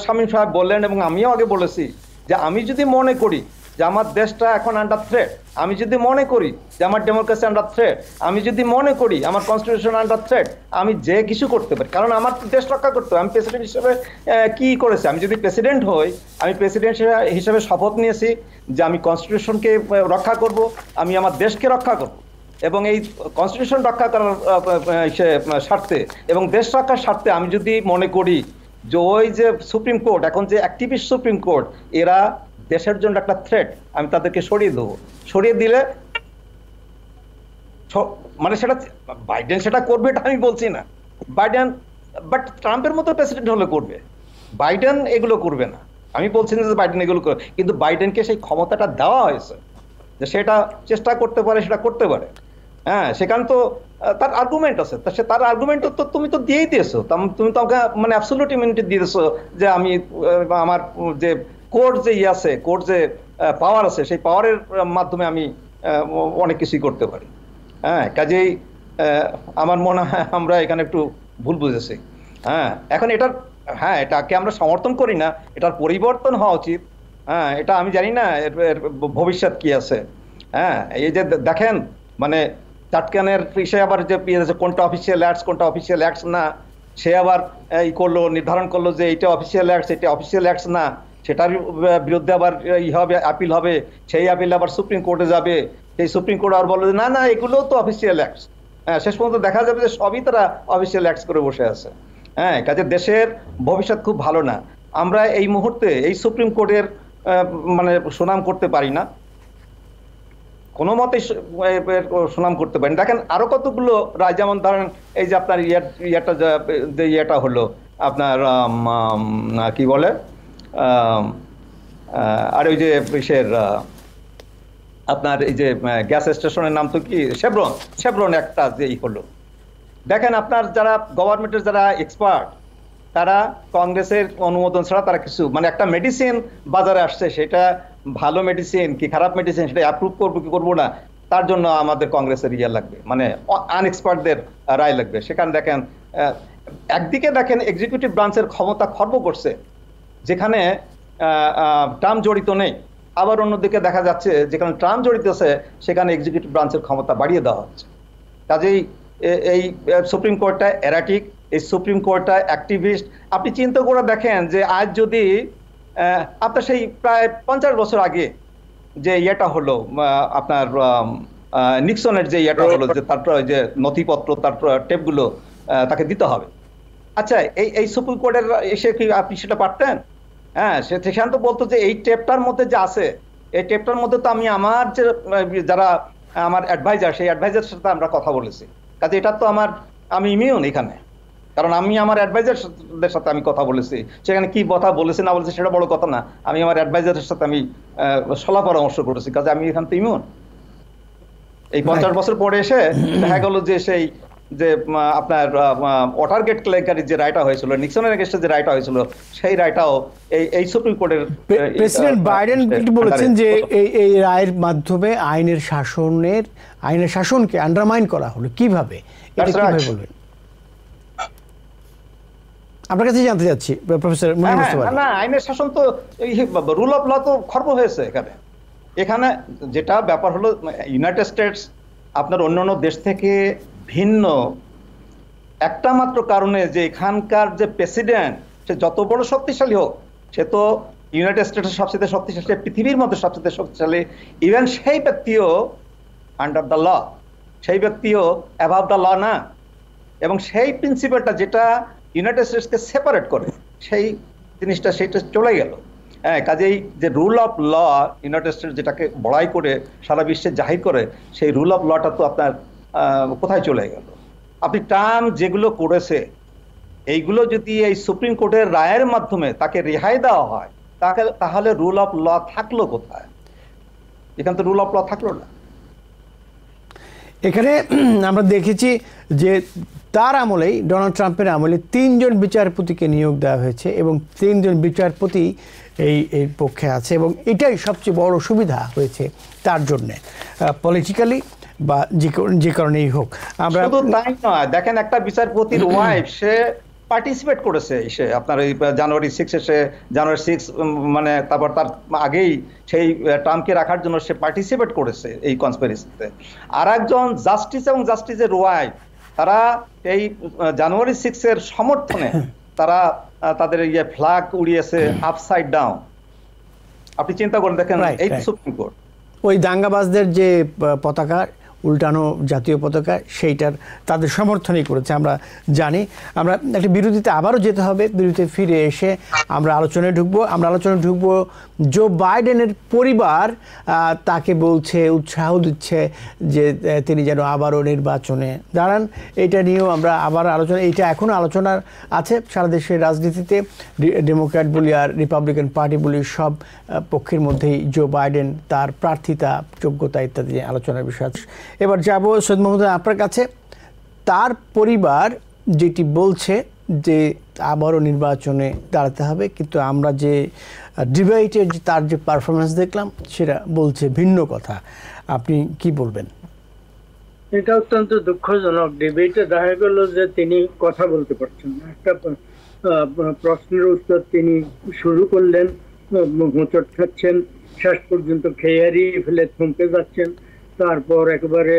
শামীম সাহেব বললেন এবং আমিও আগে বলেছি, যে আমি যদি মনে করি যে আমার দেশটা এখন আন্ডার থ্রেট, আমি যদি মনে করি যে আমার ডেমোক্রেসি আন্ডার থ্রেট, আমি যদি মনে করি আমার কনস্টিটিউশন আন্ডার থ্রেট, আমি যে কিছু করতে পারি, কারণ আমার দেশ রক্ষা করতে হবে। আমি প্রেসিডেন্ট হিসেবে কি করেছি, আমি যদি প্রেসিডেন্ট হই, আমি প্রেসিডেন্ট হিসেবে শপথ নিয়েছি যে আমি কনস্টিটিউশনকে রক্ষা করব, আমি আমার দেশকে রক্ষা করব, এবং এই কনস্টিটিউশন রক্ষা করার স্বার্থে এবং দেশ রক্ষার স্বার্থে আমি যদি মনে করি যে ওই যে সুপ্রিম কোর্ট, এখন যে অ্যাক্টিভিস্ট সুপ্রিম কোর্ট, এরা দেশের জন্য একটা থ্রেট, আমি তাদেরকে সরিয়ে দেবো। সরিয়ে দিলে মানে সেটা বাইডেন সেটা করবে এটা আমি বলছি না, বাইডেন বাট ট্রাম্পের মতো প্রেসিডেন্ট হলে করবে, বাইডেন এগুলো করবে না। আমি বলছি না যে বাইডেন এগুলো করবে, কিন্তু বাইডেনকে সেই ক্ষমতাটা দেওয়া হয়েছে যে সেটা চেষ্টা করতে পারে, সেটা করতে পারে। হ্যাঁ, সেখানে তো তার আর্গুমেন্ট আছে, তার আর্গুমেন্ট তো তুমি তো দিয়েই দিয়েছো, তুমি তো আমাকে মানে অ্যাবসলিউট ইমিউনিটি দিয়ে দিয়েছো যে আমি আমার যে কোর্ট যে আছে, কোর্ট যে পাওয়ার আছে, সেই পাওয়ারের মাধ্যমে আমি অনেক কিছুই করতে পারি। হ্যাঁ, কাজেই আমার মনে হয় আমরা এখানে একটু ভুল বুঝেছি। হ্যাঁ, এখন এটাকে আমরা সমর্থন করি না, এটার পরিবর্তন হওয়া উচিত। হ্যাঁ, এটা আমি জানি না এর ভবিষ্যৎ কি আছে। হ্যাঁ, এই যে দেখেন মানে চাটকানের বিষয়ে আবার যে কোনটা অফিসিয়াল অ্যাক্টস কোনটা অফিসিয়াল অ্যাক্টস না, সে আবার নির্ধারণ করলো যে এটা অফিসিয়াল অ্যাক্টস, এটা অফিসিয়াল অ্যাক্টস না, সেটার বিরুদ্ধে আবার হবে, আপিল হবে, সেই আপিল আবার সুপ্রিম কোর্টে যাবে, সেই সুপ্রিম কোর্ট আবার বলবে না না এগুলো তো অফিসিয়াল অ্যাক্টস। হ্যাঁ, শেষ পর্যন্ত দেখা যাবে যে সবই তারা অফিসিয়াল অ্যাক্টস করে বসে আছে। হ্যাঁ, কাজে দেশের ভবিষ্যৎ খুব ভালো না। আমরা এই মুহূর্তে এই সুপ্রিম কোর্টের মানে সুনাম করতে পারি না, কোনো মতে সুনাম করতে পারেন। দেখেন আরো কতগুলো রায়, যেমন ধরেন এই যে আপনার ইয়েটা হলো আপনার কি বলে আর ওই যে আপনার এই যে গ্যাস স্টেশনের নাম তো কি, শেভরন একটা যেই হলো। দেখেন আপনার যারা গভর্নমেন্টের যারা এক্সপার্ট, তারা কংগ্রেসের অনুমোদন ছাড়া তারা কিছু মানে একটা মেডিসিন বাজারে আসছে, সেটা ভালো মেডিসিন কি খারাপ মেডিসিন সেটা অ্যাপ্রুভ করবো কি করবো না, তার জন্য আমাদের কংগ্রেসের লাগবে, মানে আনএক্সপার্টদের রায় লাগবে। সেখানে দেখেন একদিকে দেখেন এক্সিকিউটিভ ব্রাঞ্চের ক্ষমতা খর্ব করছে যেখানে ট্রাম্প জড়িত নেই, আবার অন্যদিকে দেখা যাচ্ছে যেখানে ট্রাম্প জড়িত আছে সেখানে এক্সিকিউটিভ ব্রাঞ্চের ক্ষমতা বাড়িয়ে দেওয়া হচ্ছে। কাজেই এই সুপ্রিম কোর্টটা এরাটিক, এই সুপ্রিম কোর্টটা অ্যাক্টিভিস্ট। আপনি চিন্তা করে দেখেন যে আজ যদি আপনার সেই প্রায় 50 বছর আগে যে ইয়েটা হলো আপনার নিক্সনের যে ইয়েটা হলো, যে তারপর যে নথিপত্র তারপর টেপগুলো তাকে দিতে হবে, আচ্ছা এই সুপ্রিম কোর্টের এসে কি আপনি সেটা পারতেন? হ্যাঁ, সেখানে তো বলতো যে এই টেপটার মধ্যে যে আছে, এই টেপটার মধ্যে তো আমি আমার যে যারা আমার অ্যাডভাইজার, সেই অ্যাডভাইজারের সাথে আমরা কথা বলেছি, কাজে এটা তো আমি ইমিউন এখানে, কারণ আমি আমার অ্যাডভাইজারদের সাথে আমি কথা বলেছি। সেখানে কি কথা বলেছে না বলেছে সেটা বড় কথা না, আমি আমার অ্যাডভাইজারের সাথে আমি সলা পরামর্শ করেছি, কাজে আমি এখান থেকে ইমিউন। এই 50 বছর পরে এসে দেখা গেল যে সেই যে আপনার ওয়াটারগেট কেলেঙ্কারির যে রায়টা হয়েছিল, নিক্সনের এগেইনস্টে যে রায়টা হয়েছিল, সেই রায়টাও এই সুপ্রিম কোর্টের প্রেসিডেন্ট বাইডেন বলেছেন যে এই রায়ের মাধ্যমে আইনের শাসনকে আন্ডারমাইন করা হলো। কিভাবে, এটা কিভাবে বলবেন? আপনার কাছে জানতে চাচ্ছি প্রফেসর। না, আইনের শাসন তো রুল অফ ল তো খর্ব হয়েছে এখানে যেটা ব্যাপার হলো ইউনাইটেড স্টেটস আপনার অন্যান্য দেশ থেকে ভিন্ন একটা মাত্র কারণে, যে এখানকার যে প্রেসিডেন্ট সে যত বড় শক্তিশালী হোক, সে তো ইউনাইটেড স্টেটসের সবচেয়ে শক্তিশালী, পৃথিবীর মধ্যে সবচেয়ে শক্তিশালী, ইভেন সেই ব্যক্তিও আন্ডার দ্য ল, সেই ব্যক্তিও অ্যাবাভ দ্য ল না। এবং সেই প্রিন্সিপালটা যেটা ইউনাইটেড স্টেটসকে সেপারেট করে, সেই জিনিসটা সেইটা চলে গেল। হ্যাঁ, কাজেই যে rule of law United States যেটাকে বড়াই করে সারা বিশ্বে জাহির করে, সেই রুল অফ লটা তো আপনার কোথায় চলে গেল? আপনি ট্রাম্প যেগুলো করেছে এইগুলো যদি এই সুপ্রিম কোর্টের রায়ের মাধ্যমে তাকে রেহাই দেওয়া হয়, তাহলে রুল অফ ল থাকলো কোথায়? এখানে তো রুল অফ ল থাকলো না। এখানে আমরা দেখেছি যে তার আমলেই, ডোনাল্ড ট্রাম্পের আমলে 3 জন বিচারপতিকে নিয়োগ দেওয়া হয়েছে এবং 3 জন বিচারপতি এই পক্ষে আছে, এবং এটাই সবচেয়ে বড় সুবিধা হয়েছে তার জন্যে, পলিটিক্যালি বা যে কারণেই হোক। আমরা শুধু তাই নয়, দেখেন একটা বিচারপতির ওয়াইফ, সে পার্টিসিপেট করেছে এসে আপনার এই জানুয়ারি 6 এসে জানুয়ারি 6 মানে তারপর তার আগেই সেই ট্রাম্পকে রাখার জন্য সে পার্টিসিপেট করেছে এই কনস্পিরেসিতে। আর একজন জাস্টিস এবং জাস্টিসের ওয়াইফ তারা এই জানুয়ারি 6 এর সমর্থনে তারা তাদের ইয়ে ফ্ল্যাগ উড়িয়েছে আপসাইড ডাউন। আপনি চিন্তা করে দেখেন, এই সুপ্রিম কোর্ট ওই দাঙ্গাবাজদের যে পতাকা উল্টানো জাতীয় পতাকা সেইটার তাদের সমর্থনই করেছে আমরা জানি। আমরা একটা বিরতিতে আবারও যেতে হবে, বিরতিতে ফিরে এসে আমরা আলোচনায় ঢুকবো জো বাইডেনের পরিবার তাকে বলছে, উৎসাহ দিচ্ছে যে তিনি যেন আবারও নির্বাচনে দাঁড়ান। এটা নিয়েও আমরা আবার আলোচনা, এটা এখনও আলোচনার আছে সারা দেশের রাজনীতিতে, ডেমোক্র্যাট বলি আর রিপাবলিকান পার্টি বলি সব পক্ষের মধ্যেই জো বাইডেন তার প্রার্থিতা, যোগ্যতা ইত্যাদি আলোচনার বিষয় আছে। এবার যাব সৈয়দ মোহাম্মদ আপনার কাছে। তার পরিবার যেটি বলছে যে আবারও নির্বাচনে দাঁড়াতে হবে, কিন্তু আমরা যে ডিবেটের তার যে পারফরমেন্স দেখলাম সেটা বলছে ভিন্ন কথা। আপনি কি বলবেন? এটা অত্যন্ত দুঃখজনক। ডিবেটে দেখা গেল যে তিনি কথা বলতে পারছেন না। একটা প্রশ্নের উত্তর তিনি শুরু করলেন, মোচড় খাচ্ছেন, শেষ পর্যন্ত খেয়ে হারিয়ে ফেলে থমকে যাচ্ছেন। তারপর একেবারে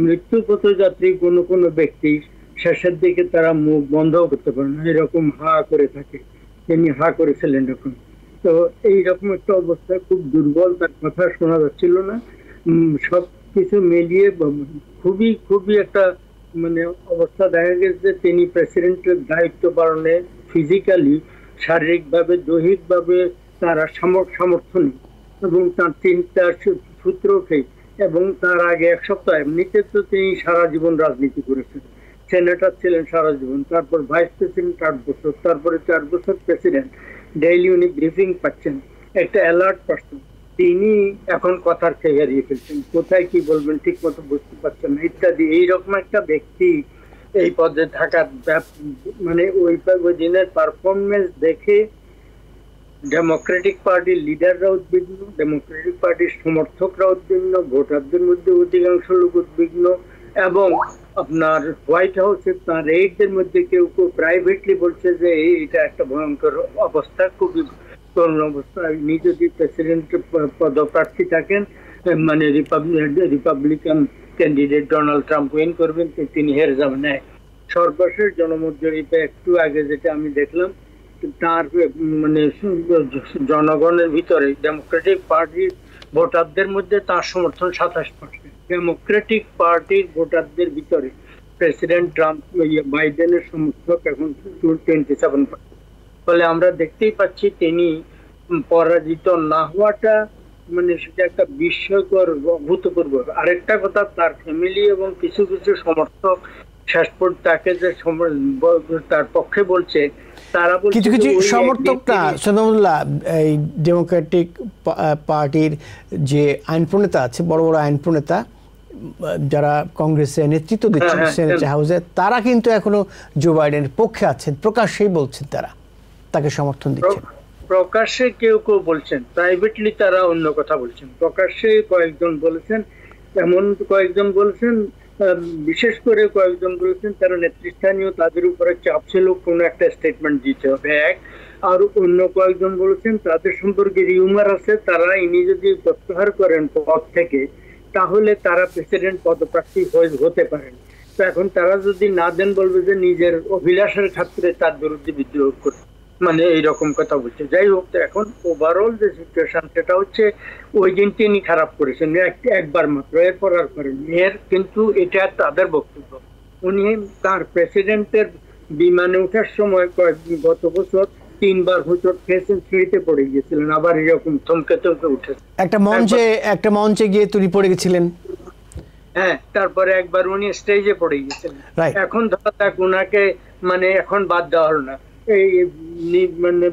মৃত্যু পথযাত্রী কোনো ব্যক্তি শেষের দিকে তারা মুখ বন্ধও করতে পারে না, এরকম হা করে থাকে। তিনি হা করেছিলেন এরকম। তো এইরকম একটা অবস্থা, খুব দুর্বল, তার কথা শোনা যাচ্ছিল না। সব কিছু মিলিয়ে খুবই একটা মানে অবস্থা দেখা গেছে। তিনি প্রেসিডেন্টের দায়িত্ব পালনে ফিজিক্যালি, শারীরিকভাবে, দৈহিকভাবে তারা সামর্থ্য নেই এবং তার চিন্তার সূত্রকে, এবং তার আগে এক সপ্তাহ এমনিতে তো তিনি সারা জীবন রাজনীতি করেছেন, সেনেটর ছিলেন সারা জীবন, তারপর ভাইস প্রেসিডেন্ট 8 বছর, তারপরে 4 বছর প্রেসিডেন্ট। ডেইলি উনি ব্রিফিং পাচ্ছেন, একটা অ্যালার্ট পাচ্ছেন। তিনি এখন কথার খেয়ে হারিয়ে ফেলছেন, কোথায় কি বলবেন ঠিক মতো বুঝতে পারছেন না ইত্যাদি। এইরকম একটা ব্যক্তি এই পদে থাকার মানে ওই দিনের পারফরমেন্স দেখে ডেমোক্রেটিক পার্টির লিডাররা উদ্বিগ্ন, ডেমোক্রেটিক পার্টির সমর্থকরা উদ্বিগ্ন, ভোটারদের মধ্যে অধিকাংশ লোক উদ্বিগ্ন, এবং আপনার হোয়াইট হাউসে তার এইডদের মধ্যে কেউ প্রাইভেটলি বলছে যে এটা একটা ভয়ঙ্কর অবস্থা, খুবই করুণ অবস্থা। আপনি যদি প্রেসিডেন্ট পদপ্রার্থী থাকেন, মানে Republican candidate Donald Trump win করবেন, তিনি হেরে যাবেন। সর্বশেষ জনমত জরিপে একটু আগে যেটা আমি দেখলাম, তার মানে জনগণের ভিতরে ডেমোক্রেটিক পার্টির ভোটারদের মধ্যে তার সমর্থন 27%। ডেমোক্রেটিক পার্টির ভোটারদের ভিতরে প্রেসিডেন্ট ট্রাম্প বাইডেনের সমর্থক এখন 27%। ফলে আমরা দেখতেই পাচ্ছি তিনি পরাজিত না হওয়াটা মানে সেটা একটা বিস্ময়কর, অভূতপূর্ব। আরেকটা কথা, তার ফ্যামিলি এবং কিছু সমর্থক শেষ পর্যন্ত তাকে যে তার পক্ষে বলছে, তারা কিছু সমর্থকটা সদমুল্লাহ এই ডেমোক্রেটিক পার্টির যে আইন প্রণেতা আছে, বড় বড় আইন প্রণেতা যারা কংগ্রেসে নেতৃত্ব দিচ্ছেন সেনেট হাউসে, তারা কিন্তু এখনো জো বাইডেনের পক্ষে আছেন, প্রকাশ্যেই বলছেন তারা তাকে সমর্থন দিচ্ছেন। প্রকাশ্যে কেউ বলছেন, প্রাইভেটলি তারা অন্য কথা বলছেন। প্রকাশ্যে কয়েকজন বলেছেন, এমন কয়েকজন বলেছেন, বিশেষ করে কয়েকজন বলেছেন তারা নেতৃস্থানীয়, তাদের উপরে চাপ ছিল কোনো একটা স্টেটমেন্ট দিতে হবে এক। আর অন্য কয়েকজন বলেছেন তাদের সম্পর্কে রিউমার আছে, তারা ইনি যদি প্রত্যাহার করেন পদ থেকে তাহলে তারা প্রেসিডেন্ট পদপ্রার্থী হতে পারেন। তো এখন তারা যদি না দেন, বলবে যে নিজের অভিলাষের ক্ষেত্রে তার বিরুদ্ধে বিদ্রোহ করে, মানে এইরকম কথা বলছে। যাই হোক, এখন ওভারঅল যে সিচুয়েশন সেটা হচ্ছে ওই দিন তিনি খারাপ করেছেন একবার মাত্র, এরপর আর করেন এর, কিন্তু এটা তাদের বক্তব্য। উনি তার প্রেসিডেন্টের বিমানে ওঠার সময় গত বছর 3 বার হোঁচট খেয়েছেন, সিঁড়িতে পড়ে গিয়েছিলেন, আবার এরকম থমকে উঠেছে। একটা মঞ্চে গিয়ে তিনি পড়ে গেছিলেন। হ্যাঁ, তারপরে একবার উনি স্টেজে পড়ে গিয়েছিলেন। এখন ধরা যাক ওনাকে মানে এখন বাদ দেওয়া হলো না, এই মানে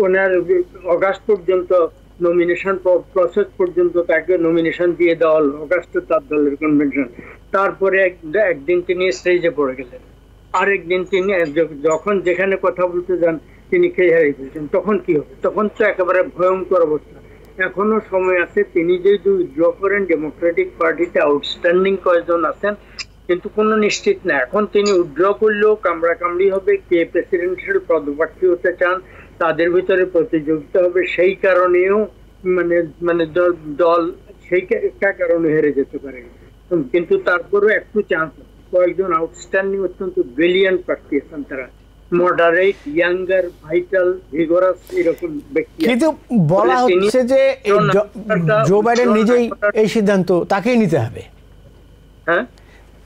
ওনার অগাস্ট পর্যন্ত নমিনেশন প্রসেস পর্যন্ত তাকে নমিনেশন দিয়ে দেওয়া হলো, অগাস্টে তার দলের কনভেনশন। তারপরে একদিন তিনি স্টেজে পড়ে গেলেন, আরেকদিন তিনি যখন যেখানে কথা বলতে যান তিনি খেয়ে হারিয়ে ফেলছেন। তখন কি হবে? তখন তো একেবারে ভয়ঙ্কর অবস্থা। এখনো সময় আছে, তিনি যদি উইথড্র করেন, ডেমোক্রেটিক পার্টিতে আউটস্ট্যান্ডিং কয়েকজন আছেন কিন্তু কোনো নিশ্চিত না। এখন তিনি উইথড্র করলেও কামড়াকামড়ি হবে, কে প্রেসিডেন্সিয়াল পদপ্রার্থী হতে চান তাদের ভিতরে প্রতিযোগিতা হবে, সেই কারণেও মানে দল সেই কারণে হেরে যেতে পারে। কিন্তু তারপরেও একটু চান্স, কয়েকজন আউটস্ট্যান্ডিং অত্যন্ত ব্রিলিয়ান্ট প্রার্থী আছেন, তারা মডারেট, ইয়াঙ্গার, ভাইটাল, ভিগোরাস এরকম ব্যক্তি। কিন্তু বলা হচ্ছে যে জো বাইডেন নিজেই এই সিদ্ধান্ত তাকেই নিতে হবে। হ্যাঁ,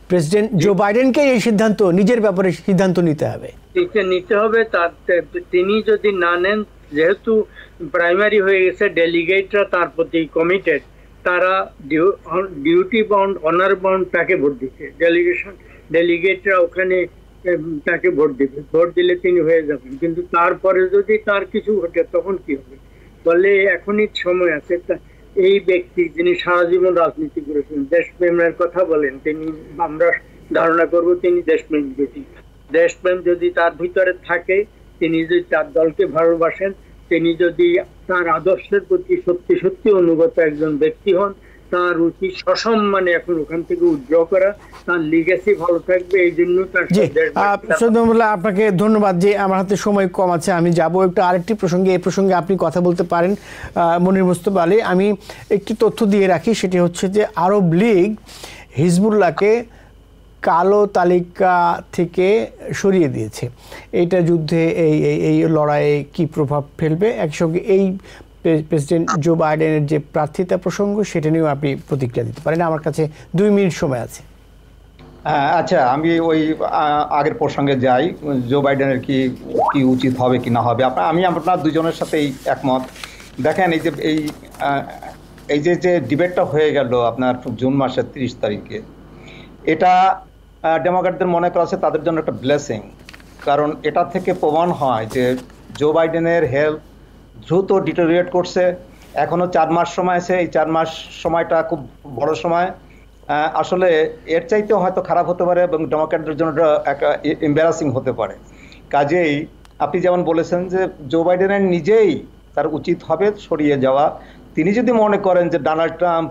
প্রেসিডেন্ট জো বাইডেনকে এই সিদ্ধান্ত, নিজের ব্যাপারে সিদ্ধান্ত নিতে হবে। নিতে হবে। তিনি যদি না নেন, যেহেতু প্রাইমারি হয়ে গেছে, ডেলিগেটরা তার প্রতি কমিটেড, তারা ডিউটি বাউন্ড, অনার বাউন্ড তাকে ভোট দিচ্ছে। ডেলিগেটরা ওখানে তাকে ভোট দিবে, ভোট দিলে তিনি হয়ে যাবেন। কিন্তু তারপরে যদি তার কিছু ঘটে তখন কি হবে? বলে এখনই সময় আছে। এই ব্যক্তি যিনি সারা জীবন রাজনীতি করেছেন, দেশপ্রেমের কথা বলেন, তিনি, আমরা ধারণা করব তিনি দেশপ্রেম ব্যক্তি। দেশপ্রেম যদি তার ভিতরে থাকে, তিনি যদি তার দলকে ভালোবাসেন, তিনি যদি তার আদর্শের প্রতি সত্যি সত্যি অনুগত একজন ব্যক্তি হন, তার উচিত সসম্মানে এখন ওখান থেকে উইথড্র করা, তার লিগ্যাসি ভালো থাকবে। এই জন্য আপনাকে ধন্যবাদ। যে আমার হাতে সময় কম আছে, আমি যাব একটু আরেকটি প্রসঙ্গে। এই প্রসঙ্গে আপনি কথা বলতে পারেন মনির মুস্তফা আলী। আমি একটি তথ্য দিয়ে রাখি, সেটি হচ্ছে যে আরব লীগ হিজবুল্লাহকে কালো তালিকা থেকে সরিয়ে দিয়েছে। এইটা যুদ্ধে এই লড়াইয়ে কি প্রভাব ফেলবে? একসঙ্গে এই প্রেসিডেন্ট জো বাইডেনের যে প্রার্থিতা প্রসঙ্গ, সেটা নিয়েও আপনি প্রতিক্রিয়া দিতে পারেন। আমার কাছে 2 মিনিট সময় আছে। আচ্ছা, আমি ওই আগের প্রসঙ্গে যাই, জো বাইডেনের কি উচিত হবে কি না হবে। আমি আপনার দুজনের সাথেই একমত। দেখেন, এই যে ডিবেটটা হয়ে গেল আপনার জুন মাসের 30 তারিখে, এটা ডেমোক্র্যাটদের মনে করা আছে তাদের জন্য একটা ব্লেসিং। কারণ এটা থেকে প্রমাণ হয় যে জো বাইডেনের হেলথ দ্রুত ডিটোরিয়েট করছে। এখনও 4 মাস সময় আছে। এই 4 মাস সময়টা খুব বড় সময়। আসলে এর চাইতেও হয়তো খারাপ হতে পারে এবং ডেমোক্র্যাটদের জন্য একটা এম্বারাসিং হতে পারে। কাজেই আপনি যেমন বলেছেন যে জো বাইডেনের নিজেই তার উচিত হবে সরিয়ে যাওয়া। তিনি যদি মনে করেন যে ডোনাল্ড ট্রাম্প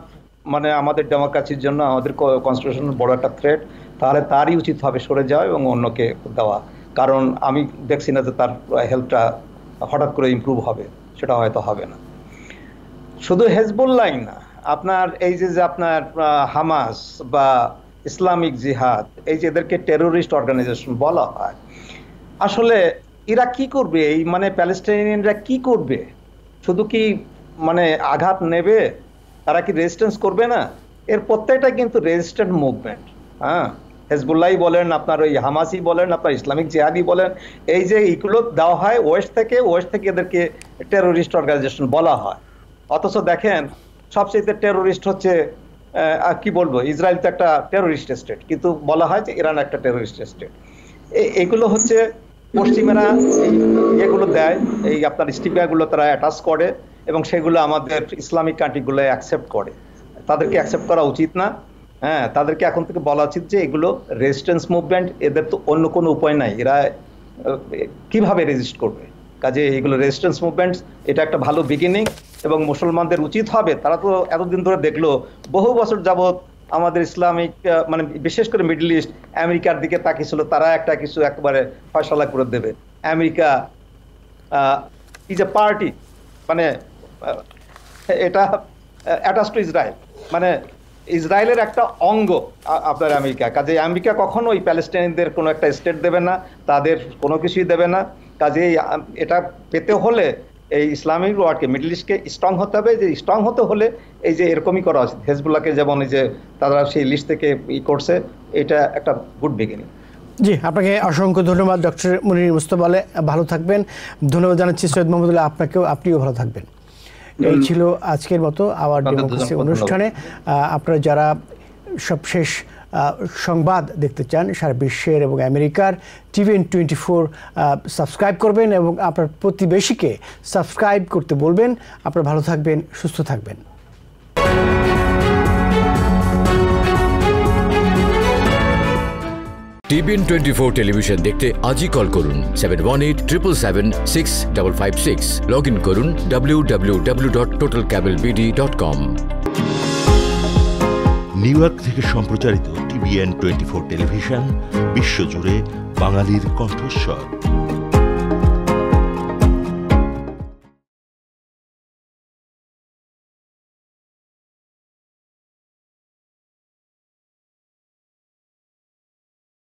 মানে আমাদের ডেমোক্রেসির জন্য, আমাদের কনস্টিটিউশনের বড় একটা থ্রেট, তাহলে তারই উচিত হবে সরে যাওয়া এবং অন্যকে দেওয়া। কারণ আমি দেখছি না যে তার হেলথটা হঠাৎ করে ইমপ্রুভ হবে, সেটা হয়তো হবে না। শুধু হেজবুল্লাহ না, আপনার এই যে আপনার হামাস বা ইসলামিক জিহাদ, এই যে এদেরকে টেরোরিস্ট অর্গানাইজেশন বলা হয়, আসলে এরা কি করবে? এই মানে প্যালেস্টাইনিয়ানরা কি করবে? শুধু কি মানে আঘাত নেবে? তারা কি রেজিস্ট্যান্স করবে না? এর প্রত্যেকটা কিন্তু রেজিস্ট্যান্ট মুভমেন্ট। হ্যাঁ, হেজবুল্লাহ বলেন, আপনার ওই হামাসি বলেন, আপনার ইসলামিক জিহাদি বলেন, এই যে এইগুলো দেওয়া হয় ওয়েস্ট থেকে এদেরকে টেরোরিস্ট অর্গানাইজেশন বলা হয়। অথচ দেখেন, সবচেয়ে টেরোরিস্ট হচ্ছে কি বলবো, ইসরায়েল তো একটা টেরোরিস্ট স্টেট, কিন্তু বলা হয় যে ইরান একটা টেরোরিস্ট স্টেট। এগুলো হচ্ছে পশ্চিমেরা এগুলো দেয়, এই আপনার স্টিকারগুলো তারা অ্যাটাচ করে এবং সেগুলো আমাদের ইসলামিক কান্ট্রিগুলো অ্যাকসেপ্ট করে। তাদেরকে অ্যাকসেপ্ট করা উচিত না। হ্যাঁ, তাদেরকে এখন থেকে বলা উচিত যে এগুলো রেজিস্ট্যান্স মুভমেন্ট, এদের তো অন্য কোনো উপায় নাই, এরা কিভাবে রেজিস্ট করবে? কাজে এগুলো রেজিস্ট্যান্স মুভমেন্ট, এটা একটা ভালো বিগিনিং এবং মুসলমানদের উচিত হবে। তারা তো এতদিন ধরে দেখলো, বহু বছর যাবৎ আমাদের ইসলামিক মানে বিশেষ করে মিডল ইস্ট আমেরিকার দিকে তাকিয়েছিল, তারা একটা কিছু একেবারে ফয়সালা করে দেবে। আমেরিকা ইজ এ পার্টি, মানে এটা অ্যাটাচ টু ইসরায়েল, মানে ইসরায়েলের একটা অঙ্গ আপনার আমেরিকা। কাজে আমেরিকা কখনো ওই প্যালেস্টাইনদের কোনো একটা স্টেট দেবে না, তাদের কোনো কিছুই দেবে না। কাজে এটা পেতে হলে এই ইসলামিক ওয়ার্ল্ডকে, মিডল ইস্টকে স্ট্রং হতে হবে। যে স্ট্রং হতে হলে এই যে এরকমই করা উচিত। হেজবুল্লাহকে যেমন এই যে তারা সেই লিস্ট থেকে করছে, এটা একটা গুড বিগিনিং। জি, আপনাকে অসংখ্য ধন্যবাদ ডক্টর মনির মুস্তফা আলী। ভালো থাকবেন। ধন্যবাদ জানাচ্ছি সৈয়দ মোহাম্মদুল্লাহ, আপনাকেও, আপনিও ভালো থাকবেন। এই ছিল আজকের মতো আওয়ার ডেমোক্রেসি অনুষ্ঠানে। আপনারা যারা সবশেষ সংবাদ দেখতে চান সারা বিশ্বের এবং আমেরিকার, TVN24 সাবস্ক্রাইব করবেন এবং আপনার প্রতিবেশীকে সাবস্ক্রাইব করতে বলবেন। আপনারা ভালো থাকবেন, সুস্থ থাকবেন। TVN24 টেলিভিশন দেখতে আজই কল করুন 7187776556। লগ ইন করুন www.totalcablebd.com। নিউ ইয়র্ক থেকে সম্প্রচারিত TBN24 টেলিভিশন, বিশ্বজুড়ে বাঙালির কণ্ঠস্বর।